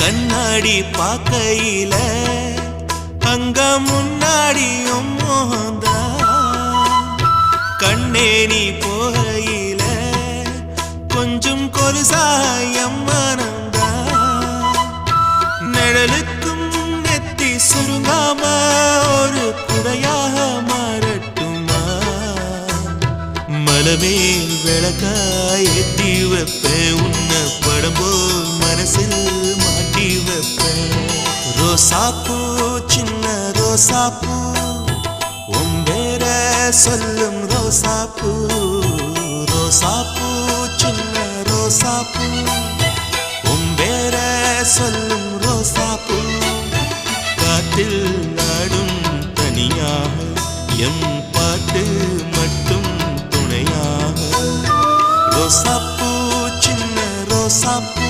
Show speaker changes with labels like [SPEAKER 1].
[SPEAKER 1] கண்ணாடி பார்க்கையில அங்க முன்னாடியும் மோகந்தா கண்ணே நீ போகையில கொஞ்சம் கொலுசாயம் மனந்தா நிழலுக்கும் நெத்தி சுருங்காம ஒரு குடையாக மாறட்டுமா மலமேல் விளக்காய் ஏத்தி வைப்பேன் உன்னை படம் போல் மனசில் மாட்டி வைப்பேன் ரோசாப்பூ சின்ன ரோசாப்பூ உம்பேர சொல்லும் ரோசாப்பூ ரோசாப்பூ சின்ன ரோசாப்பூ உம்பேர சொல்லும் ரோசாப்பூ காற்றில் நாடும் தனியாக எம் பாட்டு மட்டும் துணையாக ரோசாப்பூ சின்ன ரோசாப்பூ